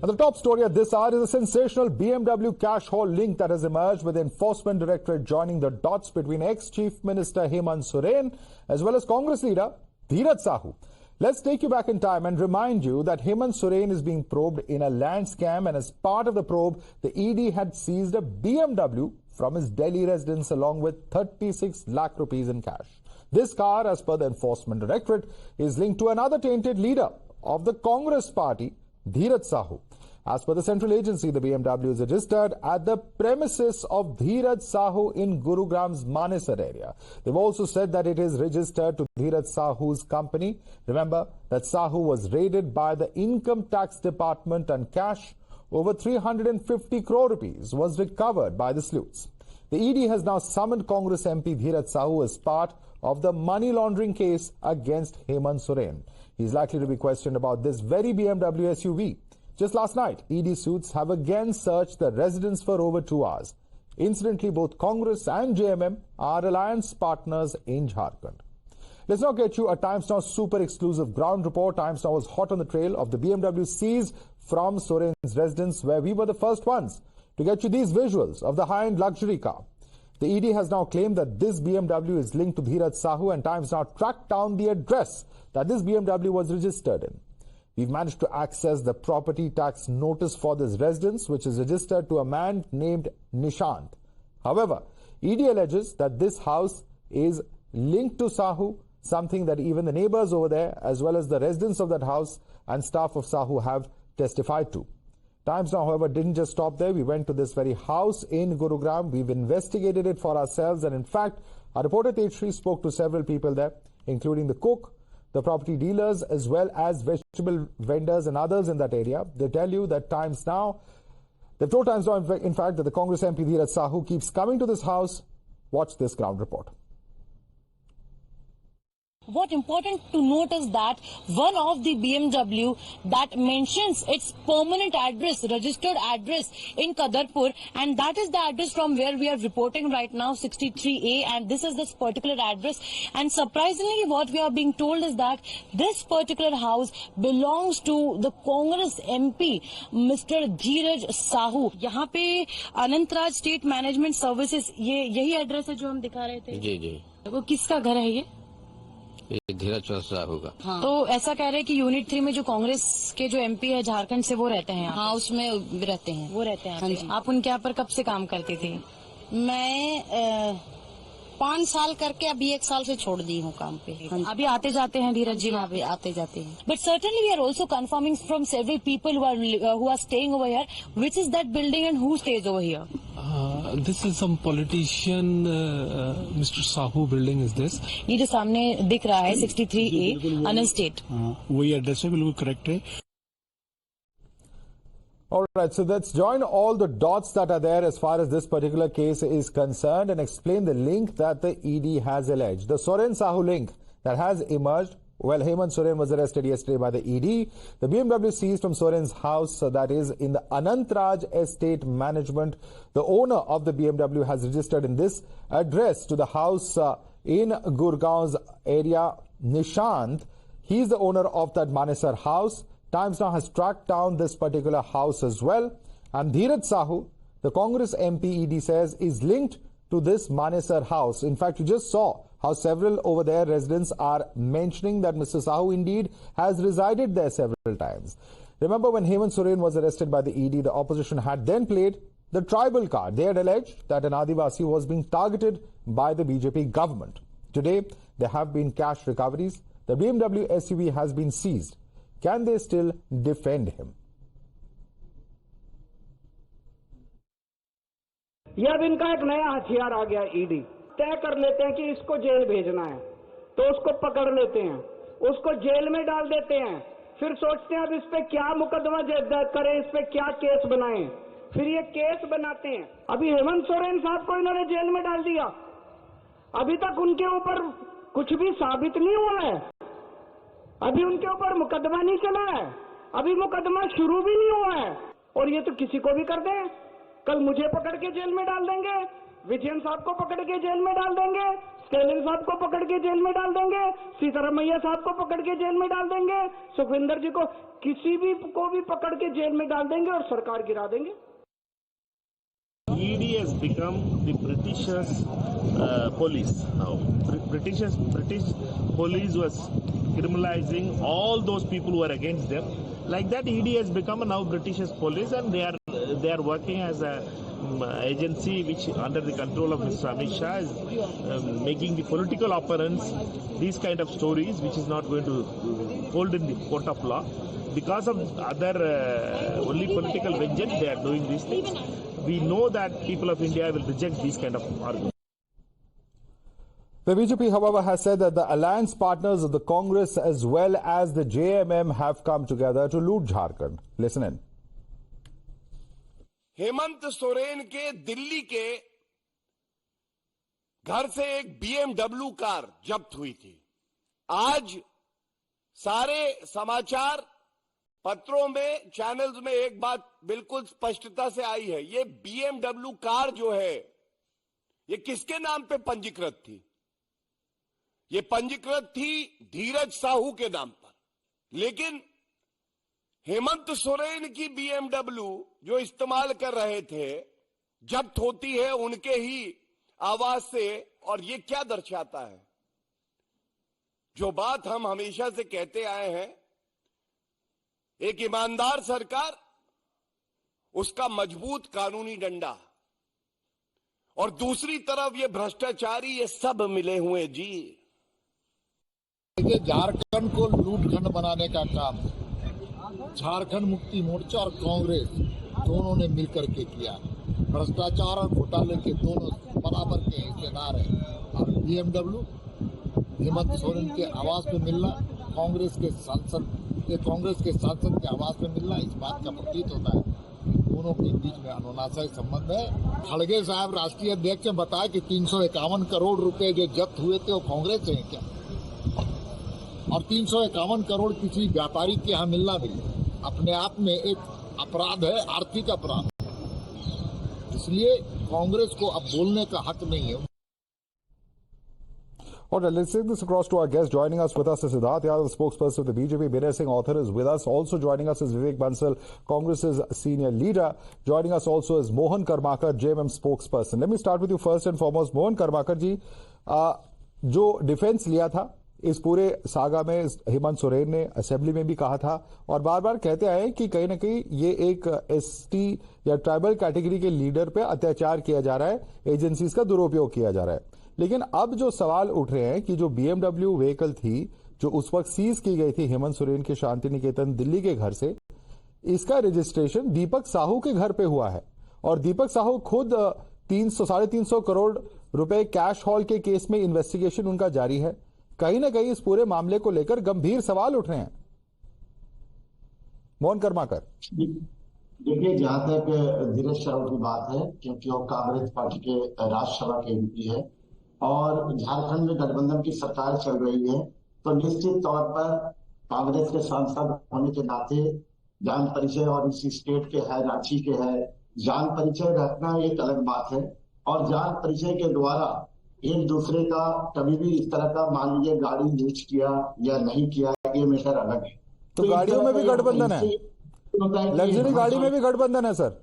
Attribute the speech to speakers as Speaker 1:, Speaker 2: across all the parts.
Speaker 1: And the top story at this hour is a sensational BMW cash haul link that has emerged with the Enforcement Directorate joining the dots between ex-Chief Minister Hemant Soren as well as Congress leader Dhiraj Sahu. Let's take you back in time and remind you that Hemant Soren is being probed in a land scam, and as part of the probe, the ED had seized a BMW from his Delhi residence along with 36 lakh rupees in cash. This car, as per the Enforcement Directorate, is linked to another tainted leader of the Congress party, Dhiraj Sahu. As per the central agency, the BMW is registered at the premises of Dhiraj Sahu in Gurugram's Manesar area. They've also said that it is registered to Dhiraj Sahu's company. Remember that Sahu was raided by the Income Tax Department and cash over 350 crore rupees was recovered by the sleuths. The ED has now summoned Congress MP Dhiraj Sahu as part of the money laundering case against Hemant Soren. He's likely to be questioned about this very BMW SUV. Just last night, ED suits have again searched the residence for over 2 hours. Incidentally, both Congress and JMM are alliance partners in Jharkhand. Let's now get you a Times Now super exclusive ground report. Times Now was hot on the trail of the BMW seized from Soren's residence, where we were the first ones to get you these visuals of the high-end luxury car. The ED has now claimed that this BMW is linked to Dhiraj Sahu, and Times Now tracked down the address that this BMW was registered in. We've managed to access the property tax notice for this residence, which is registered to a man named Nishant. However, ED alleges that this house is linked to Sahu, something that even the neighbors over there, as well as the residents of that house and staff of Sahu, have testified to. Times Now, however, didn't just stop there. We went to this very house in Gurugram. We've investigated it for ourselves, and in fact, our reporter Tejshri spoke to several people there, including the cook, the property dealers, as well as vegetable vendors and others in that area. They tell you that they've told Times Now, in fact, that the Congress MP Dhiraj Sahu keeps coming to this house. Watch this ground report.
Speaker 2: What important to note is that one of the BMW that mentions its permanent address, registered address in Kadarpur, and that is the address from where we are reporting right now, 63A, and this is this particular address. And surprisingly, what we are being told is that this particular house belongs to the Congress MP, Mr. Dhiraj Sahu. यहाँ पे Anantraj state management services, ये यही address है जो हम दिखा रहे थे।
Speaker 3: जी जी।
Speaker 2: वो किसका घर है ये
Speaker 3: धीरज साहू का।
Speaker 2: हाँ। तो ऐसा कह रहे हैं कि यूनिट 3 में जो कांग्रेस के जो एमपी है झारखंड से, वो रहते हैं।
Speaker 4: हाँ, उसमें रहते हैं,
Speaker 2: वो रहते हैं।
Speaker 4: हाँ जी।
Speaker 2: आप उनके यहाँ पर कब से काम करती थी?
Speaker 4: मैं 5 साल करके अभी 1 साल से छोड़ दी हूँ काम पे।
Speaker 2: अभी आते जाते हैं धीरज जी?
Speaker 4: हाँ, अभी आते जाते हैं।
Speaker 2: But certainly we are also confirming from several people who are staying over here, which is that building and who stays over here.
Speaker 5: This is some politician, Mr. Sahu building is this.
Speaker 2: ये जो सामने दिख रहा है 63A अनंत state,
Speaker 5: वही address है, बिल्कुल correct है।
Speaker 1: All right, so let's join all the dots that are there as far as this particular case is concerned and explain the link that the ED has alleged. The Soren Sahu link that has emerged. Well, Hemant Soren was arrested yesterday by the ED. The BMW seized from Soren's house, that is in the Anantraj Estate Management. The owner of the BMW has registered in this address to the house in Gurgaon's area, Nishant. He's the owner of that Manesar house. Times Now has tracked down this particular house as well. And Dhiraj Sahu, the Congress MP, ED says, is linked to this Manesar house. In fact, you just saw how several over there residents are mentioning that Mr. Sahu indeed has resided there several times. Remember, when Hemant Soren was arrested by the ED, the opposition had then played the tribal card. They had alleged that an Adivasi was being targeted by the BJP government. Today, there have been cash recoveries. The BMW SUV has been seized. Can they still defend him?
Speaker 6: यह अब इनका एक नया हथियार आ गया। ED तय कर लेते हैं कि इसको जेल भेजना है, तो उसको पकड़ लेते हैं, उसको जेल में डाल देते हैं, फिर सोचते हैं अब इस पे क्या मुकदमा करें, इस पे क्या केस बनाएं, फिर ये केस बनाते हैं। अभी हेमंत सोरेन साहब को इन्होंने जेल में डाल दिया, अभी तक उनके ऊपर कुछ भी साबित नहीं हुआ है, अभी उनके ऊपर मुकदमा नहीं चला है, अभी मुकदमा शुरू भी नहीं हुआ है, और ये तो किसी को भी कर दें। कल मुझे पकड़ के जेल में डाल देंगे, विजयन साहब को पकड़ के जेल में डाल देंगे, स्टेलिन साहब को पकड़ के जेल में डाल देंगे, सीतारमैया साहब को पकड़ के जेल में डाल देंगे, सुखविंदर जी को, किसी भी को भी पकड़ के जेल में डाल देंगे और सरकार गिरा देंगे।
Speaker 7: ED has become the Britishers' police now. British police was criminalizing all those people who are against them. Like that, ED has become now Britishers' police, and they are working as a agency which, under the control of Mr. Amit Shah, is making the political opponents these kind of stories, which is not going to hold in the court of law. Because of other only political vengeance, they are doing these things. We know that people of India will reject these kind of arguments.
Speaker 1: The BJP, however, has said that the alliance partners of the Congress as well as the JMM have come together to loot Jharkhand. Listen in.
Speaker 8: Hemant Soren के दिल्ली के घर से एक BMW car जब्त हुई थी। आज सारे समाचार पत्रों में, चैनल्स में एक बात बिल्कुल स्पष्टता से आई है, ये BMW कार जो है, ये किसके नाम पे पंजीकृत थी? ये पंजीकृत थी धीरज साहू के नाम पर। लेकिन हेमंत सोरेन की BMW जो इस्तेमाल कर रहे थे, जब्त होती है उनके ही आवाज से। और ये क्या दर्शाता है? जो बात हम हमेशा से कहते आए हैं, एक ईमानदार सरकार, उसका मजबूत कानूनी डंडा, और दूसरी तरफ ये भ्रष्टाचारी, ये सब मिले हुए जी।
Speaker 9: झारखंड को लूटखंड बनाने का काम झारखंड मुक्ति मोर्चा और कांग्रेस दोनों ने मिलकर के किया। भ्रष्टाचार और घोटाले के दोनों बराबर के हिस्सेदार हैं। और BMW हेमंत सोरेन के आवास में मिलना, कांग्रेस के सांसद के आवास में मिलना, इस बात का प्रतीत होता है दोनों के बीच में अनुनाशय संबंध है। खड़गे साहब राष्ट्रीय अध्यक्ष ने बताया कि 351 करोड़ रुपए जो जब्त हुए थे वो कांग्रेस से हैं क्या? और 351 करोड़ किसी व्यापारी के यहाँ मिलना भी अपने आप में एक अपराध है, आर्थिक अपराध। इसलिए कांग्रेस को अब बोलने का हक नहीं है।
Speaker 1: All right, let's take this across to our guest. Joining us with us is Siddharth Yadav, the spokesperson of the BJP. Binay Singh, author, is with us. Also joining us is Vivek Bansal, Congress's senior leader. Joining us also is Mohan Karmakar, JMM spokesperson. Let me start with you first and foremost. Mohan Karmakar जी, जो defence लिया था इस पूरे saga में हेमंत सोरेन ने assembly में भी कहा था और बार बार कहते आए कि कहीं ना कहीं ये एक एसटी या ट्राइबल कैटेगरी के लीडर पे अत्याचार किया जा रहा है, एजेंसीज का दुरुपयोग किया जा रहा है। लेकिन अब जो सवाल उठ रहे हैं कि जो BMW व्हीकल थी जो उस वक्त सीज की गई थी हेमंत सोरेन के शांति निकेतन दिल्ली के घर से, इसका रजिस्ट्रेशन दीपक साहू के घर पे हुआ है और दीपक साहू खुद 300-350 करोड़ रुपए कैश हॉल के केस में इन्वेस्टिगेशन उनका जारी है। कहीं ना कहीं इस पूरे मामले को लेकर गंभीर सवाल उठ रहे हैं। मोहन कर्माकर,
Speaker 10: देखिए, जहां तक धीरज साहू की बात है, क्योंकि वो कांग्रेस पार्टी के राज्यसभा के MP है और झारखंड में गठबंधन की सरकार चल रही है, तो निश्चित तौर पर कांग्रेस के सांसद होने के नाते जान परिचय, और इसी स्टेट के है, रांची के है, जान परिचय रखना एक अलग बात है। और जान परिचय के द्वारा एक दूसरे का कभी भी इस तरह का, मान लीजिए, गाड़ी यूज किया या नहीं किया, ये मैटर अलग है।
Speaker 1: तो गाड़ियों में भी गठबंधन है, लग्जरी गाड़ी में भी गठबंधन है सर।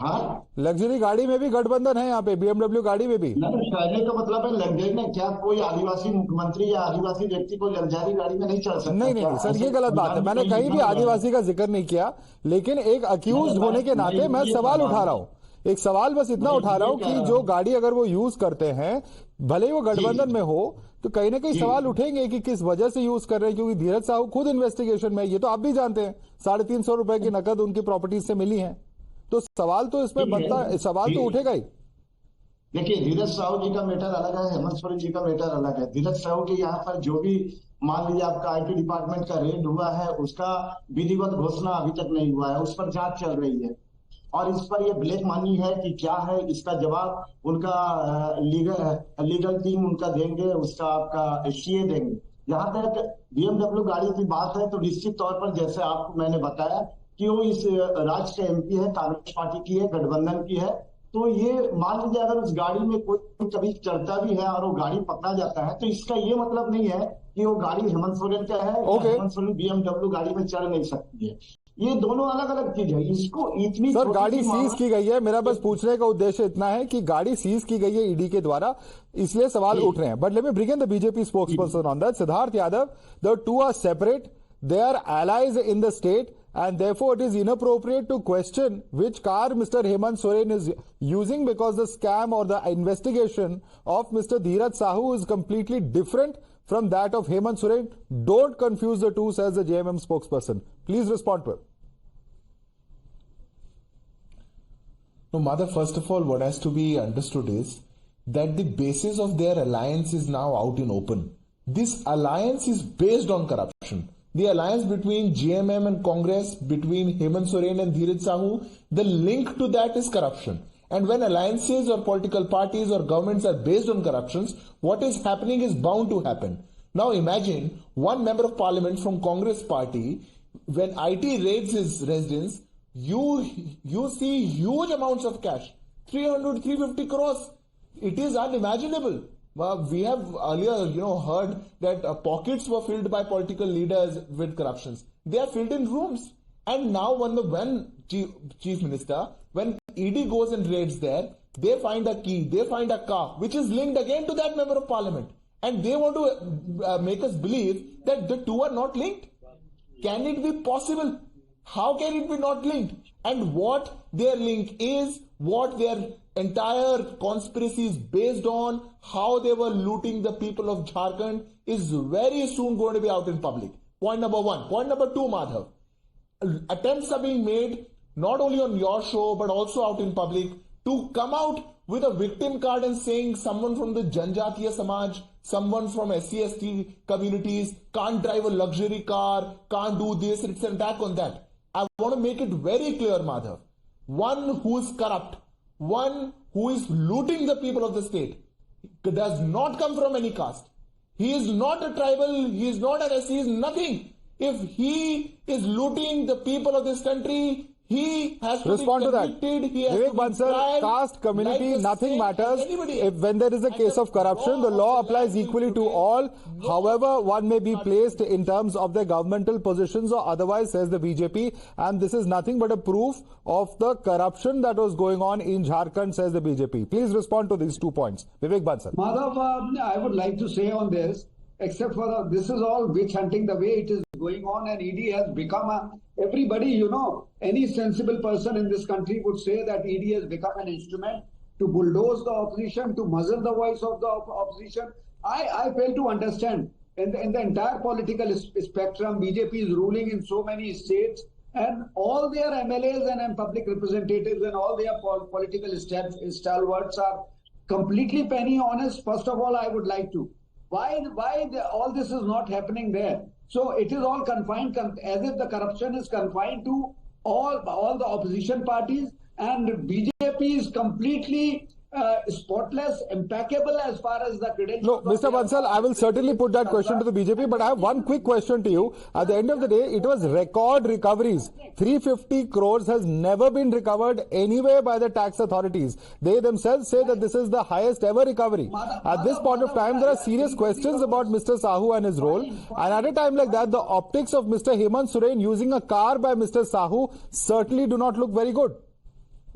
Speaker 10: हाँ,
Speaker 1: लग्जरी गाड़ी में भी गठबंधन है यहाँ पे, BMW गाड़ी में भी।
Speaker 10: कहने का मतलब है लग्जरी में क्या कोई आदिवासी मुख्यमंत्री या आदिवासी व्यक्ति को लग्जरी गाड़ी में नहीं चढ़ सकता?
Speaker 1: नहीं सर, ये गलत बात है। मैंने कहीं भी आदिवासी का जिक्र नहीं किया, लेकिन एक अक्यूज होने के नाते मैं सवाल उठा रहा हूँ। एक सवाल बस इतना उठा रहा हूं कि जो गाड़ी अगर वो यूज करते हैं, भले ही वो गठबंधन में हो, तो कहीं ना कहीं सवाल उठेंगे कि किस वजह से यूज कर रहे हैं। क्योंकि धीरज साहू खुद इन्वेस्टिगेशन में, ये तो आप भी जानते हैं, 350 रुपए की नकद उनकी प्रॉपर्टीज से मिली है, तो सवाल तो इसमें बनता है, सवाल तो उठेगा ही।
Speaker 10: देखिए, धीरज साहू जी का मैटर अलग है, हेमंत सोरेन जी का मैटर अलग है। धीरज साहू के यहाँ पर जो भी, मान लीजिए, आपका IT डिपार्टमेंट का रेड हुआ है, उसका विधिवत घोषणा अभी तक नहीं हुआ है, उस पर जांच चल रही है और इस पर ये ब्लैक मनी है कि क्या है, इसका जवाब उनका लीगल टीम उनका देंगे, उसका आपका CA देंगे। जहां तक BMW गाड़ी की बात है, तो निश्चित तौर पर जैसे आपको मैंने बताया कि वो इस राज्य का MP है, कांग्रेस पार्टी की है, गठबंधन की है, तो ये मान लीजिए अगर उस गाड़ी में कोई कभी चढ़ता भी है और वो गाड़ी पकड़ा जाता है, तो इसका ये मतलब नहीं है कि वो गाड़ी हेमंत सोरेन का है या हेमंत सोरेन BMW गाड़ी में चढ़ नहीं सकती है। ये दोनों अलग अलग चीज है। इसको इतनी
Speaker 1: सर गाड़ी सीज की गई है, मेरा बस पूछने का उद्देश्य इतना है कि गाड़ी सीज की गई है ईडी के द्वारा, इसलिए सवाल उठ रहे हैं। But let me bring in the BJP spokesperson on that, Siddharth Yadav. The two are separate, they are allies in the state, and therefore it is inappropriate to question which car Mr. Hemant Soren is using, because the scam or the investigation of Mr. Dhiraj Sahu is completely different from that of Hemant Soren. Don't confuse the two, says the JMM spokesperson. Please respond to it.
Speaker 11: No, Madhav, first of all, what has to be understood is that the basis of their alliance is now out in open. This alliance is based on corruption. The alliance between JMM and Congress, between Hemant Soren and Dhiraj Sahu, the link to that is corruption. And when alliances or political parties or governments are based on corruptions, what is happening is bound to happen. Now imagine one member of parliament from Congress party, when IT raids his residence, you see huge amounts of cash, 300, 350 crores. It is unimaginable. We have earlier, heard that pockets were filled by political leaders with corruptions. They are filled in rooms. And now when Chief Minister, when ED goes and raids there, they find a key, they find a car, which is linked again to that member of parliament. And they want to make us believe that the two are not linked. Can it be possible? How can it be not linked? And what their link is, what their entire conspiracy is based on, how they were looting the people of Jharkhand, is very soon going to be out in public. Point number one. Point number two, Madhav. Attempts are being made, not only on your show, but also out in public, to come out with a victim card and saying someone from the Janjatiya Samaj, someone from SC/ST communities can't drive a luxury car, can't do this, it's an attack on that. I want to make it very clear, Madhav. One who is corrupt, one who is looting the people of the state, does not come from any caste. He is not a tribal, he is not an SC, he is nothing. If he is looting the people of this country, he has to
Speaker 1: respond
Speaker 11: be
Speaker 1: convicted.
Speaker 11: To that. He has
Speaker 1: Vivek
Speaker 11: to be
Speaker 1: Bansal,
Speaker 11: tried
Speaker 1: caste, community,
Speaker 11: like
Speaker 1: nothing matters.
Speaker 11: Anybody.
Speaker 1: If when there is a case of corruption, the law applies equally to all. However, one may be placed in terms of their governmental positions or otherwise, says the BJP. And this is nothing but a proof of the corruption that was going on in Jharkhand, says the BJP. Please respond to these 2 points. Vivek Bansal.
Speaker 6: Madhav, I would like to say on this, except for this is all witch hunting the way it is going on, and ED has become everybody, any sensible person in this country would say that ED has become an instrument to bulldoze the opposition, to muzzle the voice of the opposition. I fail to understand. In the entire political spectrum, BJP is ruling in so many states, and all their MLAs and public representatives and all their political stalwarts are completely penny honest. First of all, I would like to. Why all this is not happening there? So it is all confined, as if the corruption is confined to all the opposition parties, and BJP is completely spotless, impeccable as far as the credentials.
Speaker 1: No, Mr. Bansal, I will certainly put that question to the BJP, but I have one quick question to you. At the end of the day, it was record recoveries. 350 crores has never been recovered anywhere by the tax authorities. They themselves say that this is the highest ever recovery. At this point of time, there are serious questions about Mr. Sahu and his role. And at a time like that, the optics of Mr. Hemant Soren using a car by Mr. Sahu certainly do not look very good.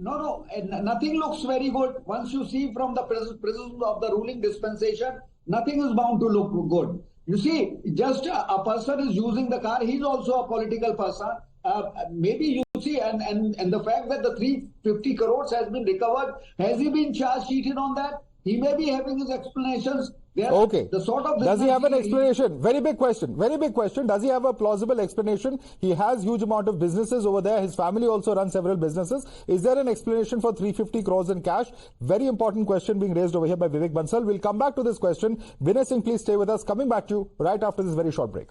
Speaker 6: No, nothing looks very good. Once you see from the prism of the ruling dispensation, nothing is bound to look good. You see, just a person is using the car, he's also a political person. Maybe you see, and the fact that the 350 crores has been recovered, has he been charge sheeted on that? He may be having his explanations.
Speaker 1: Okay. Does he have an explanation? Very big question. Does he have a plausible explanation? He has huge amount of businesses over there. His family also runs several businesses. Is there an explanation for 350 crores in cash? Very important question being raised over here by Vivek Bansal. We'll come back to this question. Vinay Singh, please stay with us. Coming back to you right after this very short break.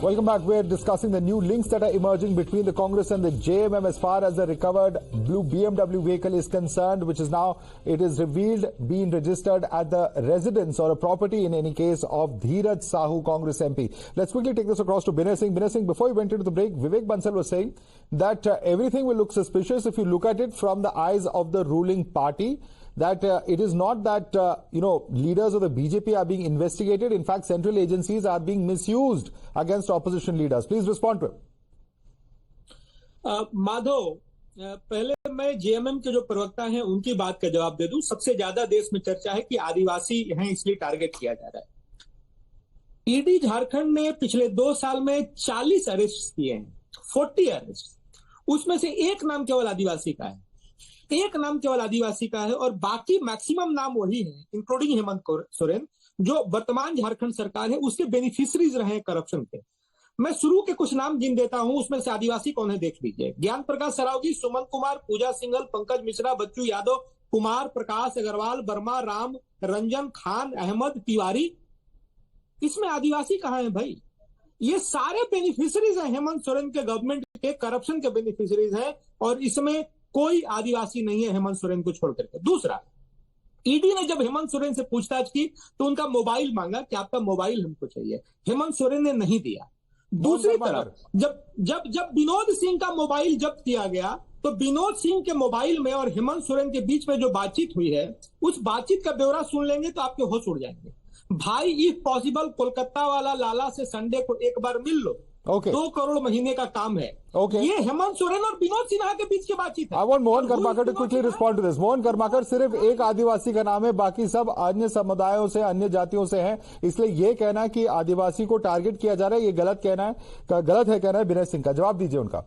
Speaker 1: Welcome back. We're discussing the new links that are emerging between the Congress and the JMM as far as the recovered blue BMW vehicle is concerned, which is now, it is revealed, being registered at the residence or a property in any case of Dhiraj Sahu, Congress MP. Let's quickly take this across to Binay Singh. Binay Singh, before we went into the break, Vivek Bansal was saying that everything will look suspicious if you look at it from the eyes of the ruling party. That it is not that, leaders of the BJP are being investigated. In fact, central agencies are being misused against opposition leaders. Please respond to it.
Speaker 12: Madhav, पहले मैं JMM के जो प्रवक्ता हैं उनकी बात का जवाब दे दूं। सबसे ज्यादा देश में चर्चा है कि आदिवासी हैं, इसलिए टारगेट किया जा रहा है। ईडी झारखंड ने पिछले 2 साल में 40 अरेस्ट किए हैं, 40 अरेस्ट। उसमें से एक नाम केवल आदिवासी का है, एक नाम केवल आदिवासी का है, और बाकी मैक्सिमम नाम वही है, इंक्लूडिंग हेमंत सोरेन, जो वर्तमान झारखंड सरकार है उसके बेनिफिशरीज रहे करप्शन के। मैं शुरू के कुछ नाम गिन देता हूं, उसमें से आदिवासी कौन है देख लीजिए। ज्ञान प्रकाश सरावगी, सुमन कुमार, पूजा सिंघल, पंकज मिश्रा, बच्चू यादव, कुमार, प्रकाश अग्रवाल, वर्मा, राम, रंजन, खान, अहमद, तिवारी। इसमें आदिवासी कहां है भाई? ये सारे बेनिफिशरीज हैं हेमंत सोरेन के गवर्नमेंट के करप्शन के बेनिफिशरीज हैं, और इसमें कोई आदिवासी नहीं है हेमंत सोरेन को छोड़ करके। दूसरा, ईडी ने जब हेमंत सोरेन से पूछताछ की तो उनका मोबाइल मांगा कि आपका मोबाइल हमको चाहिए, हेमंत सोरेन ने नहीं दिया। दूसरी तरफ जब विनोद सिंह का मोबाइल जब्त किया गया तो विनोद सिंह के मोबाइल में और हेमंत सोरेन के बीच में जो बातचीत हुई है, उस बातचीत का ब्यौरा सुन लेंगे तो आपके होश उड़ जाएंगे। भाई, इफ पॉसिबल कोलकाता वाला लाला से संडे को एक बार मिल लो। 2 करोड़ महीने का काम है। ये हेमंत सोरेन और विनोद सिन्हा के बीच की बातचीत है।
Speaker 1: I want Mohan Karmakar to quickly respond to this. Mohan Karmakar, सिर्फ एक आदिवासी का नाम है, बाकी सब अन्य समुदायों से, अन्य जातियों से हैं, इसलिए ये कहना कि आदिवासी को टारगेट किया जा रहा है, ये गलत है कहना है विनय सिंह का। जवाब दीजिए उनका।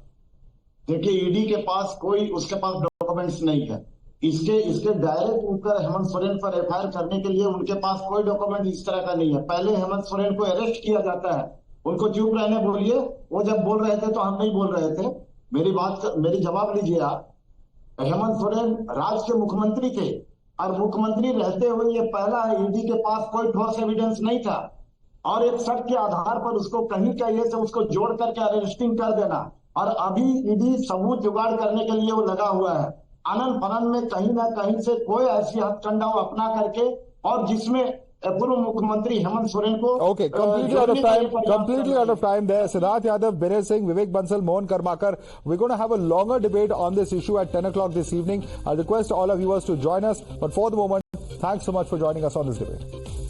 Speaker 10: देखिए, ईडी के पास उसके पास डॉक्यूमेंट्स नहीं है। इसके डायरेक्ट ऊपर हेमंत सोरेन पर एफआईआर करने के लिए उनके पास कोई डॉक्यूमेंट इस तरह का नहीं है। पहले हेमंत सोरेन को अरेस्ट किया जाता है, उनको चुप रहने बोलिए। वो जब बोल रहे थे तो हम नहीं बोल रहे थे। मेरी जवाब लीजिए आप। हेमंत सोरेन राज्य के मुख्यमंत्री थे, और मुख्यमंत्री रहते हुए ये पहला ईडी के पास कोई ठोस एविडेंस नहीं था, और एक शक के आधार पर उसको कहीं कहीं से उसको जोड़ करके अरेस्टिंग कर देना, और अभी ईडी सबूत जुगाड़ करने के लिए वो लगा हुआ है। आनंद फनन में कहीं ना कहीं से कोई ऐसी हथकंडा अपना करके, और जिसमें पूर्व मुख्यमंत्री हेमंत सोरेन को
Speaker 1: completely out of time there. Siddharth Yadav, Binay Singh, Vivek Bansal, Mohan Karmakar. We're going to have a longer debate on this issue at 10 o'clock this evening. I'll request all of viewers to join us, but for the moment, thanks so much for joining us on this debate.